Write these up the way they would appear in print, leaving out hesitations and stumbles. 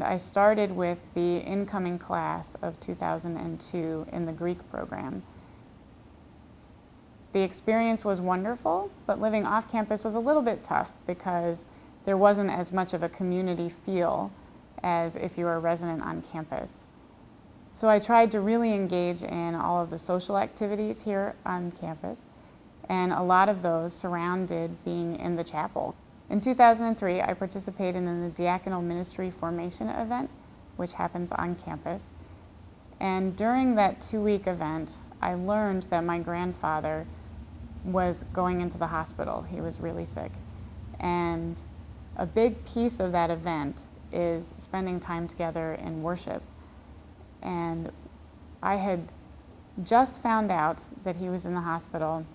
I started with the incoming class of 2002 in the Greek program. The experience was wonderful, but living off campus was a little bit tough because there wasn't as much of a community feel as if you were a resident on campus. So I tried to really engage in all of the social activities here on campus, and a lot of those surrounded being in the chapel. In 2003, I participated in the diaconal ministry formation event, which happens on campus. And during that 2-week event, I learned that my grandfather was going into the hospital. He was really sick. And a big piece of that event is spending time together in worship. And I had just found out that he was in the hospital,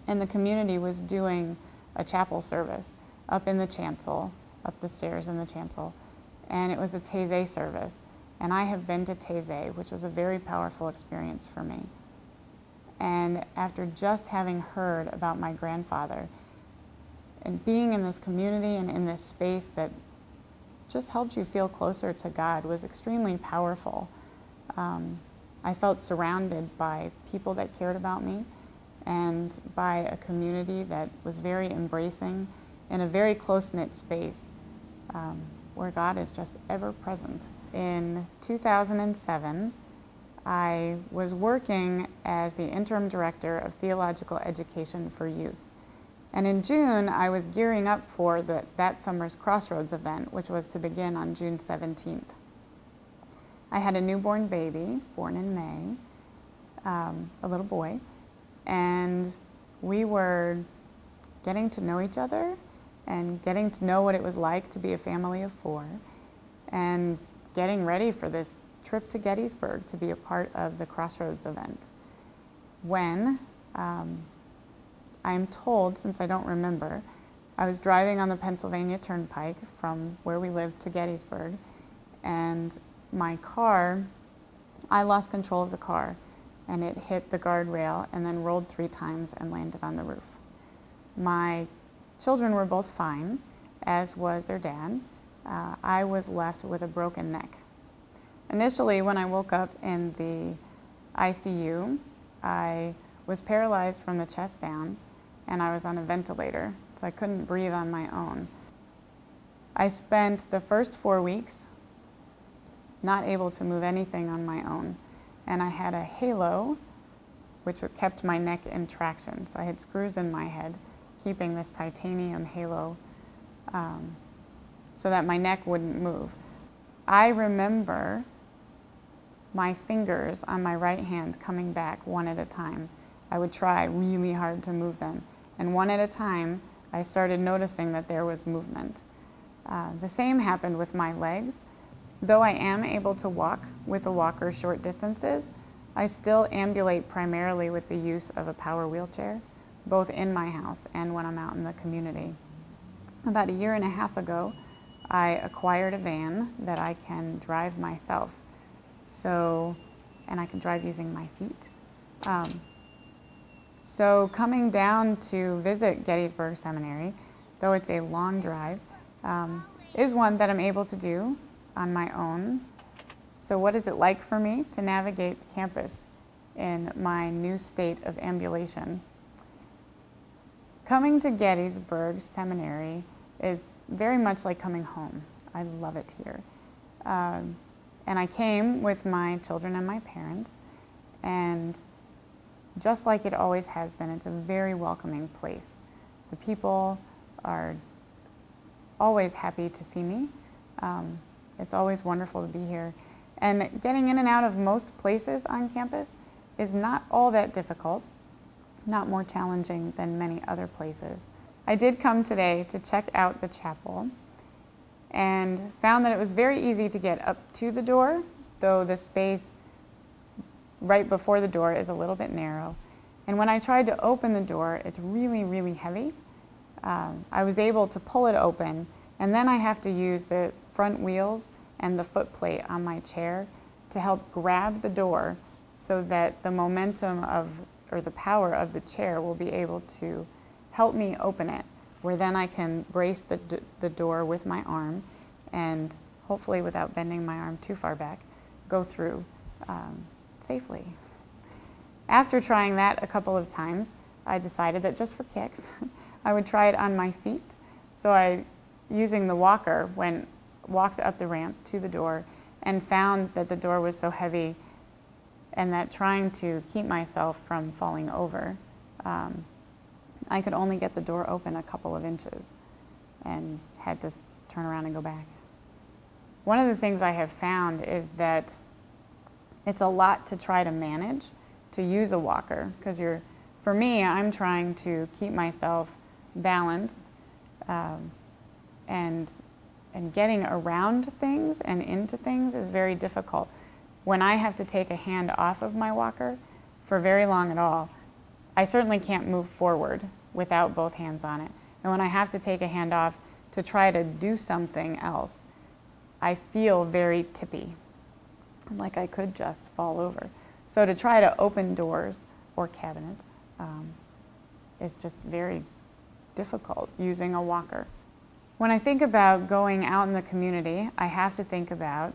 and the community was doing a chapel service up in the chancel, up the stairs in the chancel, and it was a Taizé service. And I have been to Taizé, which was a very powerful experience for me. And after just having heard about my grandfather and being in this community and in this space that just helped you feel closer to God was extremely powerful. I felt surrounded by people that cared about me and by a community that was very embracing in a very close-knit space where God is just ever present. In 2007, I was working as the interim director of theological education for youth. And in June, I was gearing up for that summer's Crossroads event, which was to begin on June 17th. I had a newborn baby, born in May, a little boy, and we were getting to know each other and getting to know what it was like to be a family of 4 and getting ready for this trip to Gettysburg to be a part of the Crossroads event. When, I'm told, since I don't remember, I was driving on the Pennsylvania Turnpike from where we lived to Gettysburg, and my car, I lost control of the car, and it hit the guardrail and then rolled 3 times and landed on the roof. My children were both fine, as was their dad. I was left with a broken neck. Initially, when I woke up in the ICU, I was paralyzed from the chest down, and I was on a ventilator, so I couldn't breathe on my own. I spent the first 4 weeks not able to move anything on my own, and I had a halo which kept my neck in traction. So I had screws in my head keeping this titanium halo so that my neck wouldn't move. I remember my fingers on my right hand coming back one at a time. I would try really hard to move them, and one at a time I started noticing that there was movement. The same happened with my legs. Though I am able to walk with a walker short distances, I still ambulate primarily with the use of a power wheelchair, both in my house and when I'm out in the community. About 1.5 years ago, I acquired a van that I can drive myself. And I can drive using my feet. So coming down to visit Gettysburg Seminary, though it's a long drive, is one that I'm able to do on my own. So what is it like for me to navigate the campus in my new state of ambulation? Coming to Gettysburg Seminary is very much like coming home. I love it here. And I came with my children and my parents, and just like it always has been, it's a very welcoming place. The people are always happy to see me. It's always wonderful to be here. And getting in and out of most places on campus is not all that difficult, not more challenging than many other places. I did come today to check out the chapel and found that it was very easy to get up to the door, though the space right before the door is a little bit narrow. And when I tried to open the door, it's really, really heavy. I was able to pull it open, and then I have to use the front wheels and the foot plate on my chair to help grab the door so that the momentum or the power of the chair will be able to help me open it, where then I can brace the door with my arm and hopefully without bending my arm too far back, go through safely. After trying that a couple of times, I decided that just for kicks, I would try it on my feet. So I, using the walker, walked up the ramp to the door and found that the door was so heavy and that trying to keep myself from falling over, I could only get the door open a couple of inches and had to turn around and go back. One of the things I have found is that it's a lot to try to manage to use a walker, because for me, I'm trying to keep myself balanced and getting around things and into things is very difficult. When I have to take a hand off of my walker for very long at all, I certainly can't move forward without both hands on it. And when I have to take a hand off to try to do something else, I feel very tippy, like I could just fall over. So to try to open doors or cabinets is just very difficult using a walker. When I think about going out in the community, I have to think about,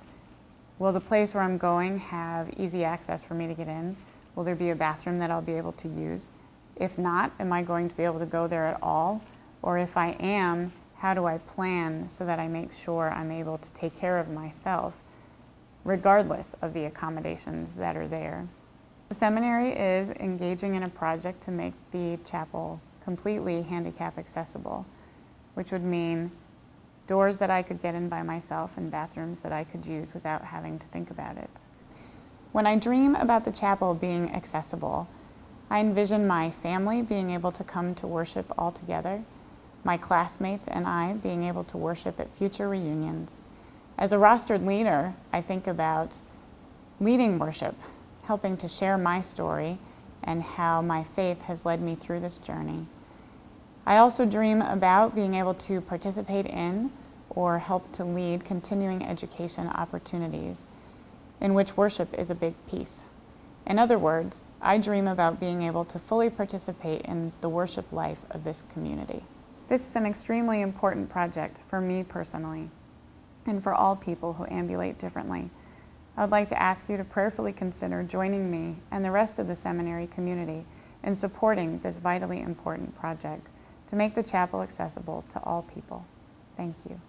will the place where I'm going have easy access for me to get in? Will there be a bathroom that I'll be able to use? If not, am I going to be able to go there at all? Or if I am, how do I plan so that I make sure I'm able to take care of myself, regardless of the accommodations that are there? The seminary is engaging in a project to make the chapel completely handicap accessible, which would mean doors that I could get in by myself and bathrooms that I could use without having to think about it. When I dream about the chapel being accessible, I envision my family being able to come to worship all together, my classmates and I being able to worship at future reunions. As a rostered leader, I think about leading worship, helping to share my story and how my faith has led me through this journey. I also dream about being able to participate in or help to lead continuing education opportunities in which worship is a big piece. In other words, I dream about being able to fully participate in the worship life of this community. This is an extremely important project for me personally and for all people who ambulate differently. I would like to ask you to prayerfully consider joining me and the rest of the seminary community in supporting this vitally important project to make the chapel accessible to all people. Thank you.